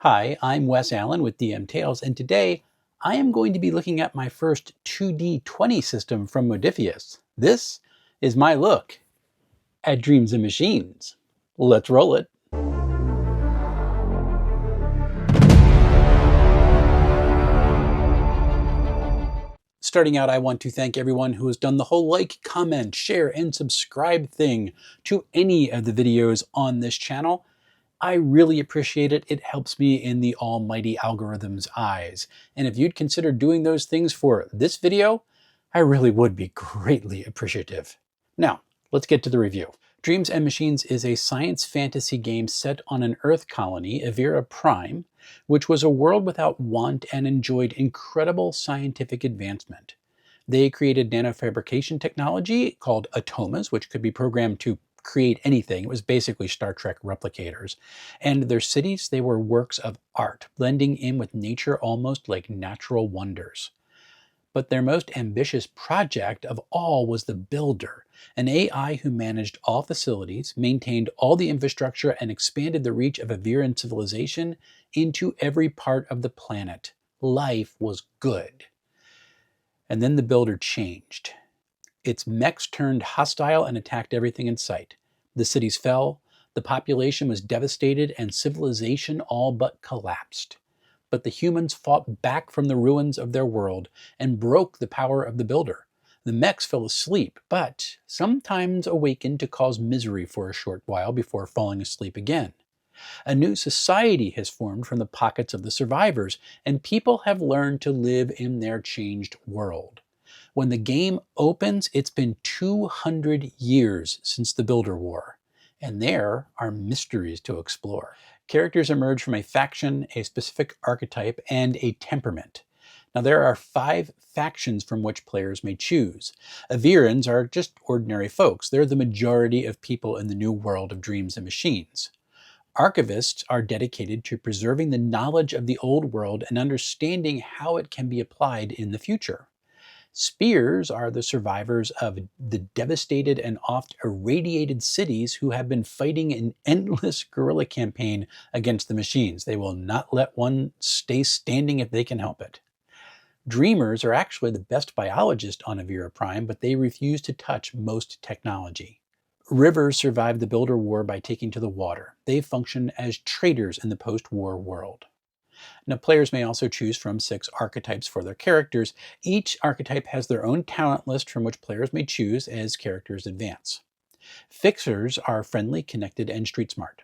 Hi, I'm Wes Allen with DM Tales, and today I am going to be looking at my first 2D20 system from Modifius. This is my look at Dreams and Machines. Let's roll it. Starting out, I want to thank everyone who has done the whole like, comment, share, and subscribe thing to any of the videos on this channel. I really appreciate it. It helps me in the almighty algorithm's eyes. And if you'd consider doing those things for this video, I really would be greatly appreciative. Now, let's get to the review. Dreams and Machines is a science fantasy game set on an Earth colony, Evera Prime, which was a world without want and enjoyed incredible scientific advancement. They created nanofabrication technology called atomas, which could be programmed to create anything. It was basically Star Trek replicators. And their cities, they were works of art, blending in with nature almost like natural wonders. But their most ambitious project of all was the Builder, an AI who managed all facilities, maintained all the infrastructure, and expanded the reach of Everan civilization into every part of the planet. Life was good. And then the Builder changed. Its mechs turned hostile and attacked everything in sight. The cities fell, the population was devastated, and civilization all but collapsed. But the humans fought back from the ruins of their world and broke the power of the Builder. The mechs fell asleep, but sometimes awakened to cause misery for a short while before falling asleep again. A new society has formed from the pockets of the survivors, and people have learned to live in their changed world. When the game opens, it's been 200 years since the Builder War, and there are mysteries to explore. Characters emerge from a faction, a specific archetype, and a temperament. Now, there are 5 factions from which players may choose. Everans are just ordinary folks. They're the majority of people in the new world of Dreams and Machines. Archivists are dedicated to preserving the knowledge of the old world and understanding how it can be applied in the future. Spears are the survivors of the devastated and oft irradiated cities who have been fighting an endless guerrilla campaign against the machines. They will not let one stay standing if they can help it. Dreamers are actually the best biologists on Evera Prime, but they refuse to touch most technology. Rivers survived the Builder War by taking to the water. They function as traders in the post-war world. Now, players may also choose from 6 archetypes for their characters. Each archetype has their own talent list from which players may choose as characters advance. Fixers are friendly, connected, and street smart.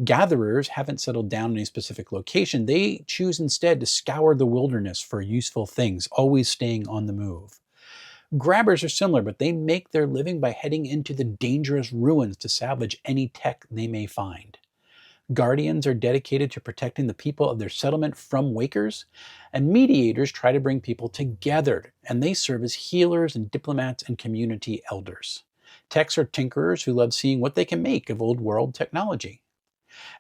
Gatherers haven't settled down in a specific location. They choose instead to scour the wilderness for useful things, always staying on the move. Grabbers are similar, but they make their living by heading into the dangerous ruins to salvage any tech they may find. Guardians are dedicated to protecting the people of their settlement from wakers, and mediators try to bring people together, and they serve as healers and diplomats and community elders. Techs are tinkerers who love seeing what they can make of old world technology.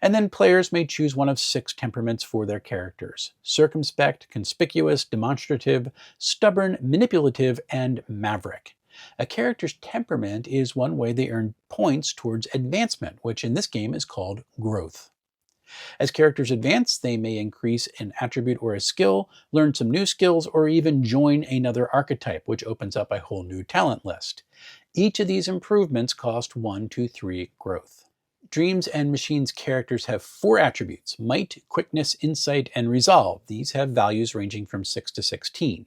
And then players may choose one of 6 temperaments for their characters: circumspect, conspicuous, demonstrative, stubborn, manipulative, and maverick. A character's temperament is one way they earn points towards advancement, which in this game is called growth. As characters advance, they may increase an attribute or a skill, learn some new skills, or even join another archetype, which opens up a whole new talent list. Each of these improvements cost 1 to 3 growth. Dreams and Machines characters have 4 attributes: might, quickness, insight, and resolve. These have values ranging from 6 to 16.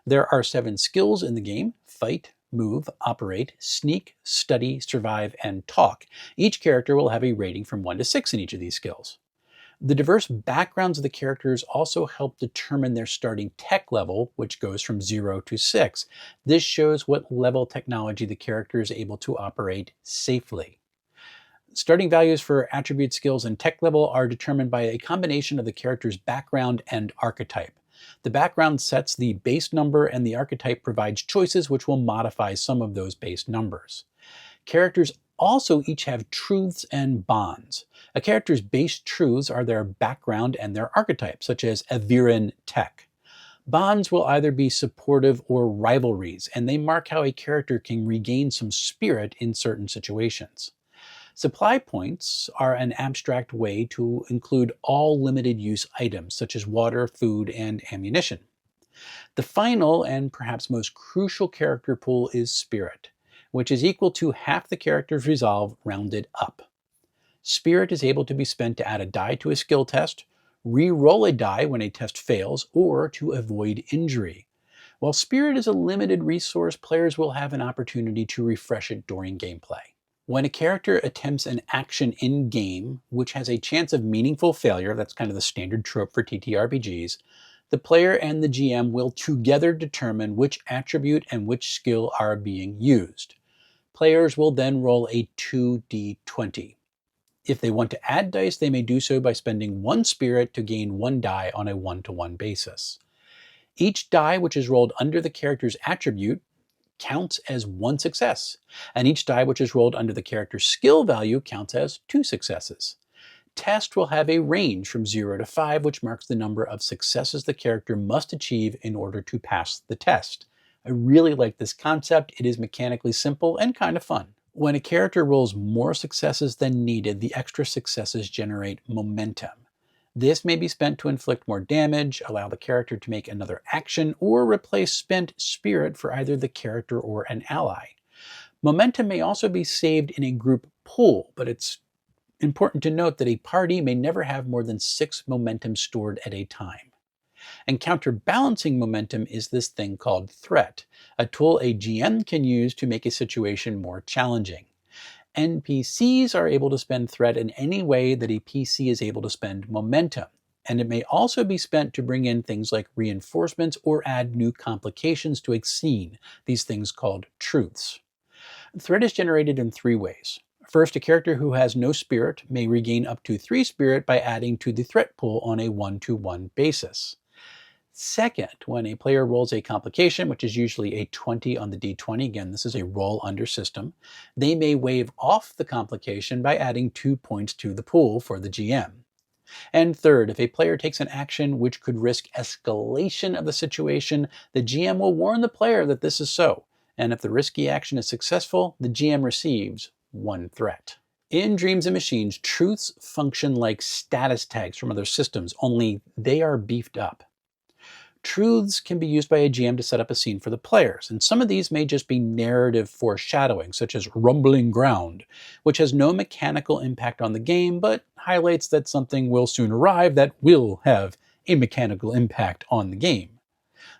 There are 7 skills in the game: fight, move, operate, sneak, study, survive, and talk. Each character will have a rating from 1 to 6 in each of these skills. The diverse backgrounds of the characters also help determine their starting tech level, which goes from 0 to 6. This shows what level technology the character is able to operate safely. Starting values for attribute, skills, and tech level are determined by a combination of the character's background and archetype. The background sets the base number, and the archetype provides choices which will modify some of those base numbers. Characters also each have truths and bonds. A character's base truths are their background and their archetype, such as Everan tech. Bonds will either be supportive or rivalries, and they mark how a character can regain some spirit in certain situations. Supply points are an abstract way to include all limited use items such as water, food, and ammunition. The final and perhaps most crucial character pool is Spirit, which is equal to half the character's resolve rounded up. Spirit is able to be spent to add a die to a skill test, re-roll a die when a test fails, or to avoid injury. While Spirit is a limited resource, players will have an opportunity to refresh it during gameplay. When a character attempts an action in-game, which has a chance of meaningful failure, that's kind of the standard trope for TTRPGs, the player and the GM will together determine which attribute and which skill are being used. Players will then roll a 2d20. If they want to add dice, they may do so by spending 1 spirit to gain 1 die on a 1-to-1 basis. Each die which is rolled under the character's attribute counts as 1 success, and each die which is rolled under the character's skill value counts as 2 successes. Test will have a range from 0 to 5, which marks the number of successes the character must achieve in order to pass the test. I really like this concept. It is mechanically simple and kind of fun. When a character rolls more successes than needed, the extra successes generate momentum. This may be spent to inflict more damage, allow the character to make another action, or replace spent spirit for either the character or an ally. Momentum may also be saved in a group pool, but it's important to note that a party may never have more than 6 momentum stored at a time. And counterbalancing momentum is this thing called threat, a tool a GM can use to make a situation more challenging. NPCs are able to spend threat in any way that a PC is able to spend momentum, and it may also be spent to bring in things like reinforcements or add new complications to a scene, these things called truths. Threat is generated in 3 ways. First, a character who has no spirit may regain up to 3 spirit by adding to the threat pool on a 1-to-1 basis. Second, when a player rolls a complication, which is usually a 20 on the d20, again, this is a roll under system, they may waive off the complication by adding 2 points to the pool for the GM. And third, if a player takes an action which could risk escalation of the situation, the GM will warn the player that this is so. And if the risky action is successful, the GM receives 1 threat. In Dreams and Machines, truths function like status tags from other systems, only they are beefed up. Truths can be used by a GM to set up a scene for the players, and some of these may just be narrative foreshadowing, such as rumbling ground, which has no mechanical impact on the game, but highlights that something will soon arrive that will have a mechanical impact on the game.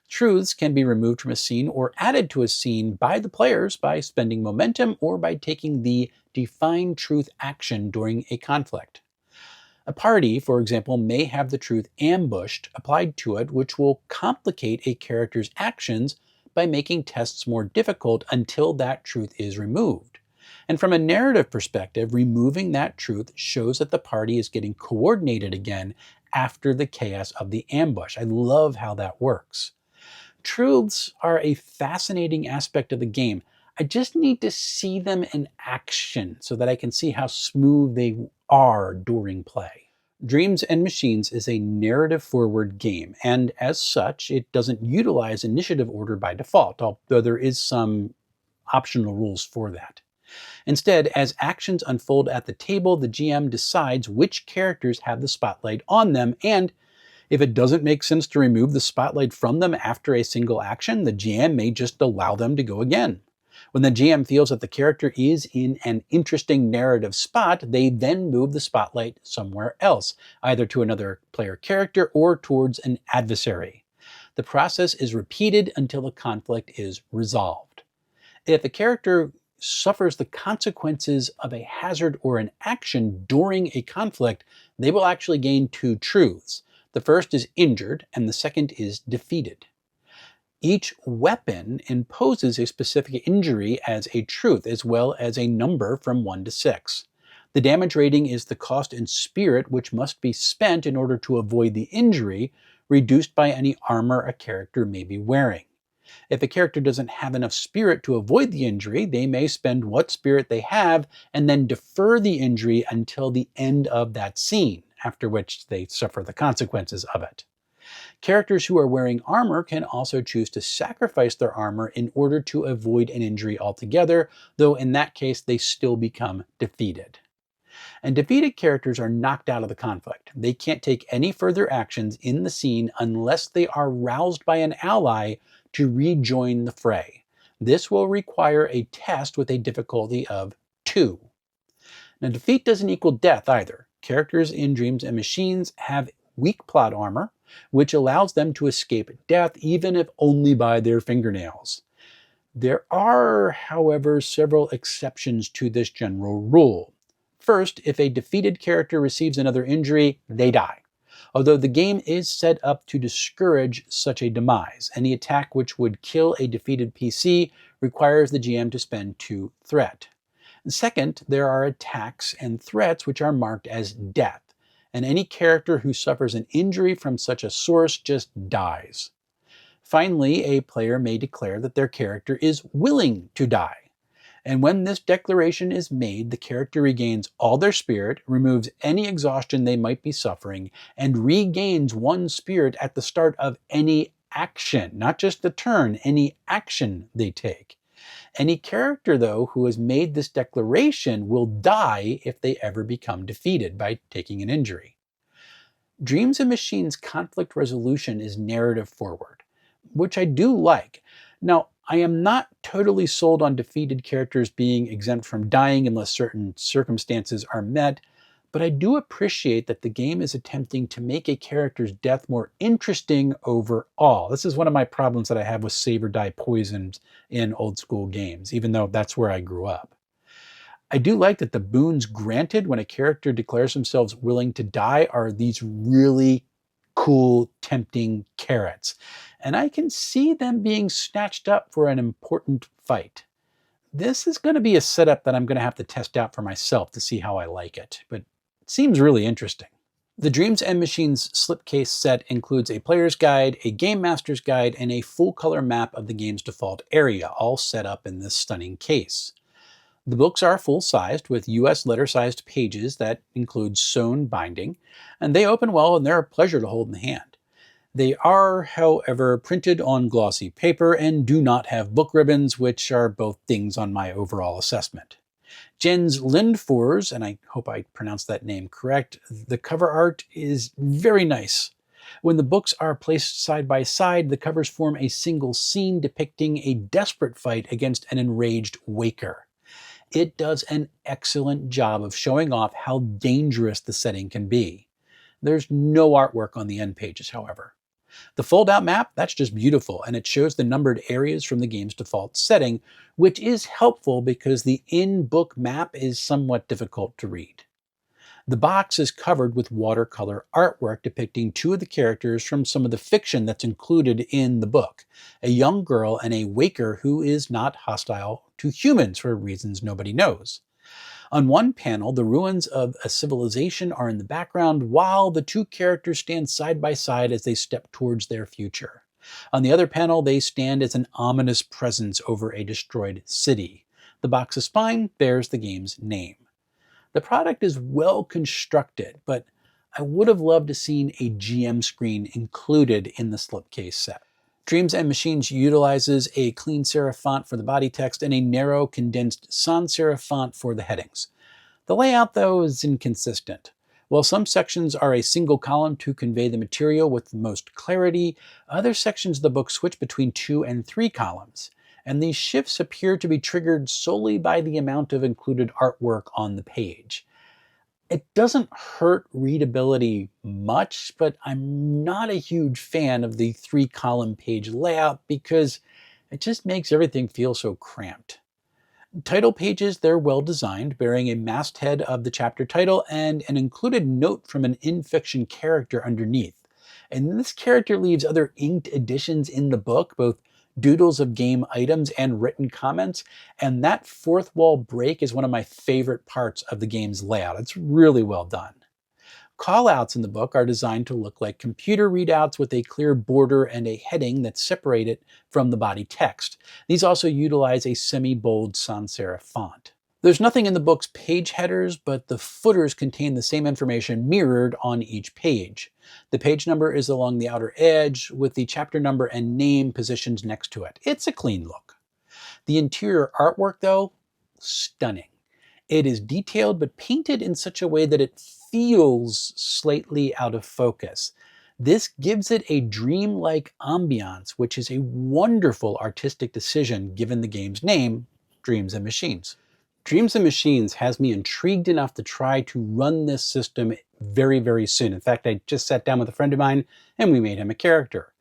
Truths can be removed from a scene or added to a scene by the players by spending momentum or by taking the Define Truth action during a conflict. A party, for example, may have the truth ambushed applied to it, which will complicate a character's actions by making tests more difficult until that truth is removed. And from a narrative perspective, removing that truth shows that the party is getting coordinated again after the chaos of the ambush. I love how that works. Truths are a fascinating aspect of the game. I just need to see them in action so that I can see how smooth they are during play. Dreams and Machines is a narrative-forward game, and as such, it doesn't utilize initiative order by default, although there is some optional rules for that. Instead, as actions unfold at the table, the GM decides which characters have the spotlight on them, and if it doesn't make sense to remove the spotlight from them after a single action, the GM may just allow them to go again. When the GM feels that the character is in an interesting narrative spot, they then move the spotlight somewhere else, either to another player character or towards an adversary. The process is repeated until the conflict is resolved. If a character suffers the consequences of a hazard or an action during a conflict, they will actually gain 2 truths. The first is injured, and the second is defeated. Each weapon imposes a specific injury as a truth, as well as a number from 1 to 6. The damage rating is the cost in spirit which must be spent in order to avoid the injury, reduced by any armor a character may be wearing. If a character doesn't have enough spirit to avoid the injury, they may spend what spirit they have and then defer the injury until the end of that scene, after which they suffer the consequences of it. Characters who are wearing armor can also choose to sacrifice their armor in order to avoid an injury altogether, though in that case they still become defeated. And defeated characters are knocked out of the conflict. They can't take any further actions in the scene unless they are roused by an ally to rejoin the fray. This will require a test with a difficulty of 2. Now, defeat doesn't equal death either. Characters in Dreams and Machines have weak plot armor, which allows them to escape death even if only by their fingernails. There are, however, several exceptions to this general rule. First, if a defeated character receives another injury, they die. Although the game is set up to discourage such a demise, any attack which would kill a defeated PC requires the GM to spend 2 threat. Second, there are attacks and threats which are marked as death, and any character who suffers an injury from such a source just dies. Finally, a player may declare that their character is willing to die. And when this declaration is made, the character regains all their spirit, removes any exhaustion they might be suffering, and regains 1 spirit at the start of any action, not just the turn, any action they take. Any character, though, who has made this declaration will die if they ever become defeated by taking an injury. Dreams and Machines conflict resolution is narrative forward, which I do like. Now, I am not totally sold on defeated characters being exempt from dying unless certain circumstances are met, but I do appreciate that the game is attempting to make a character's death more interesting overall. This is one of my problems that I have with save or die poisons in old school games, even though that's where I grew up. I do like that the boons granted when a character declares themselves willing to die are these really cool, tempting carrots, and I can see them being snatched up for an important fight. This is going to be a setup that I'm going to have to test out for myself to see how I like it, but it seems really interesting. The Dreams and Machines slipcase set includes a player's guide, a game master's guide, and a full-color map of the game's default area, all set up in this stunning case. The books are full-sized with US letter-sized pages that include sewn binding, and they open well and they're a pleasure to hold in the hand. They are, however, printed on glossy paper and do not have book ribbons, which are both things on my overall assessment. Jens Lindfors, and I hope I pronounced that name correct, the cover art is very nice. When the books are placed side by side, the covers form a single scene depicting a desperate fight against an enraged Waker. It does an excellent job of showing off how dangerous the setting can be. There's no artwork on the end pages, however. The fold-out map, that's just beautiful, and it shows the numbered areas from the game's default setting, which is helpful because the in-book map is somewhat difficult to read. The box is covered with watercolor artwork depicting 2 of the characters from some of the fiction that's included in the book, a young girl and a Waker who is not hostile to humans for reasons nobody knows. On one panel, the ruins of a civilization are in the background while the 2 characters stand side by side as they step towards their future. On the other panel, they stand as an ominous presence over a destroyed city. The box's spine bears the game's name. The product is well constructed, but I would have loved to seen a GM screen included in the slipcase set. Dreams and Machines utilizes a clean serif font for the body text and a narrow, condensed sans serif font for the headings. The layout, though, is inconsistent. While some sections are a single column to convey the material with the most clarity, other sections of the book switch between 2 and 3 columns, and these shifts appear to be triggered solely by the amount of included artwork on the page. It doesn't hurt readability much, but I'm not a huge fan of the 3-column page layout because it just makes everything feel so cramped. Title pages, they're well designed, bearing a masthead of the chapter title and an included note from an in-fiction character underneath. And this character leaves other inked additions in the book, both doodles of game items and written comments, and that 4th wall break is one of my favorite parts of the game's layout. It's really well done. Callouts in the book are designed to look like computer readouts with a clear border and a heading that separate it from the body text. These also utilize a semi-bold sans serif font. There's nothing in the book's page headers, but the footers contain the same information mirrored on each page. The page number is along the outer edge, with the chapter number and name positioned next to it. It's a clean look. The interior artwork, though, stunning. It is detailed but painted in such a way that it feels slightly out of focus. This gives it a dreamlike ambiance, which is a wonderful artistic decision given the game's name, Dreams and Machines. Dreams and Machines has me intrigued enough to try to run this system very, very soon. In fact, I just sat down with a friend of mine and we made him a character.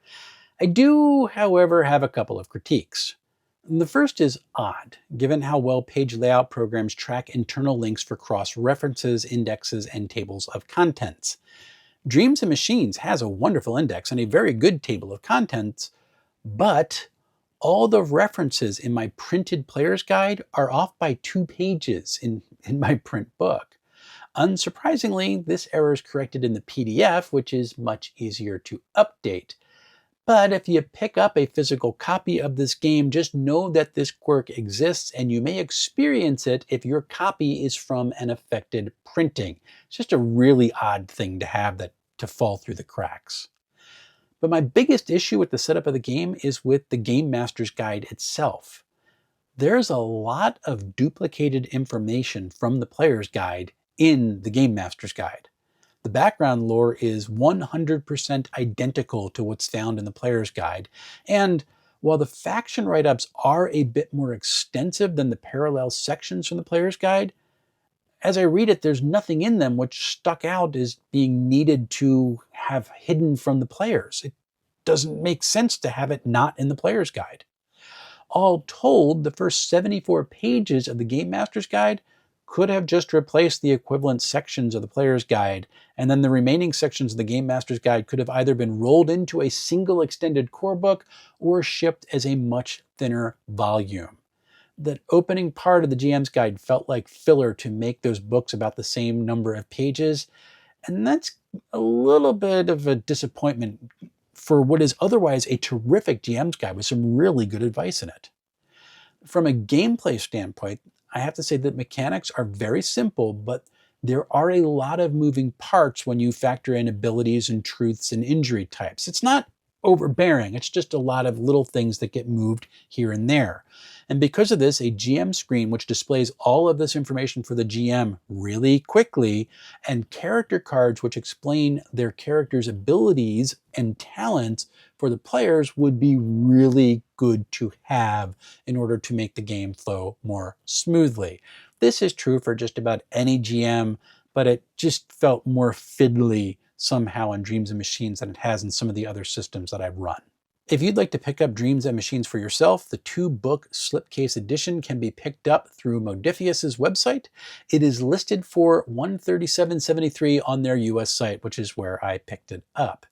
I do, however, have a couple of critiques. The first is odd, given how well page layout programs track internal links for cross-references, indexes, and tables of contents. Dreams and Machines has a wonderful index and a very good table of contents, but all the references in my printed player's guide are off by 2 pages in my print book. Unsurprisingly, this error is corrected in the PDF, which is much easier to update. But if you pick up a physical copy of this game, just know that this quirk exists and you may experience it if your copy is from an affected printing. It's just a really odd thing to have that to fall through the cracks. But my biggest issue with the setup of the game is with the Game Master's Guide itself. There's a lot of duplicated information from the player's guide in the Game Master's Guide. The background lore is 100% identical to what's found in the player's guide, and while the faction write-ups are a bit more extensive than the parallel sections from the player's guide, as I read it, there's nothing in them which stuck out as being needed to have hidden from the players. It doesn't make sense to have it not in the player's guide. All told, the first 74 pages of the Game Master's Guide could have just replaced the equivalent sections of the player's guide, and then the remaining sections of the Game Master's Guide could have either been rolled into a single extended core book or shipped as a much thinner volume. That opening part of the GM's Guide felt like filler to make those books about the same number of pages, and that's a little bit of a disappointment for what is otherwise a terrific GM's Guide with some really good advice in it. From a gameplay standpoint, I have to say that mechanics are very simple, but there are a lot of moving parts when you factor in abilities and truths and injury types. It's not overbearing, it's just a lot of little things that get moved here and there. And because of this, a GM screen which displays all of this information for the GM really quickly, and character cards which explain their character's abilities and talents for the players would be really good to have in order to make the game flow more smoothly. This is true for just about any GM, but it just felt more fiddly somehow in Dreams and Machines than it has in some of the other systems that I've run. If you'd like to pick up Dreams and Machines for yourself, the 2-book slipcase edition can be picked up through Mrblahface's website. It is listed for $137.73 on their US site, which is where I picked it up.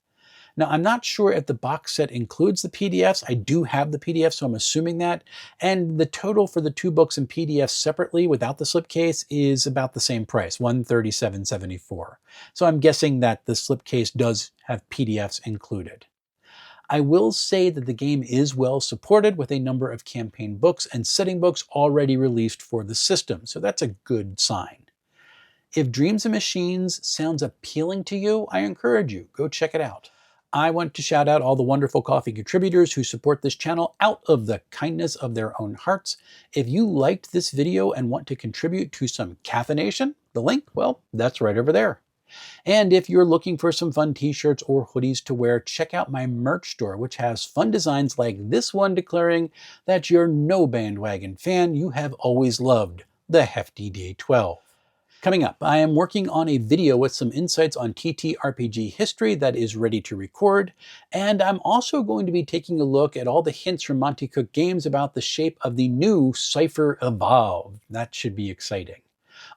Now, I'm not sure if the box set includes the PDFs. I do have the PDF, so I'm assuming that. And the total for the 2 books and PDFs separately without the slipcase is about the same price, $137.74. So I'm guessing that the slipcase does have PDFs included. I will say that the game is well supported with a number of campaign books and setting books already released for the system, so that's a good sign. If Dreams and Machines sounds appealing to you, I encourage you, go check it out. I want to shout out all the wonderful coffee contributors who support this channel out of the kindness of their own hearts. If you liked this video and want to contribute to some caffeination, the link, well, that's right over there. And if you're looking for some fun t-shirts or hoodies to wear, check out my merch store, which has fun designs like this one declaring that you're no bandwagon fan, you have always loved the Hefty D12. Coming up, I am working on a video with some insights on TTRPG history that is ready to record, and I'm also going to be taking a look at all the hints from Monte Cook Games about the shape of the new Cypher Evolve. That should be exciting.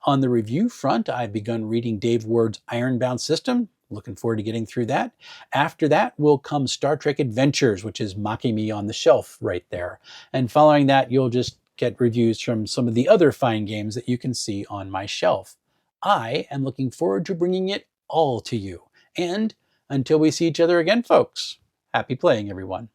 On the review front, I've begun reading Dave Ward's Ironbound System. Looking forward to getting through that. After that will come Star Trek Adventures, which is mocking me on the shelf right there. And following that, you'll just get reviews from some of the other fine games that you can see on my shelf. I am looking forward to bringing it all to you. And until we see each other again, folks, happy playing, everyone.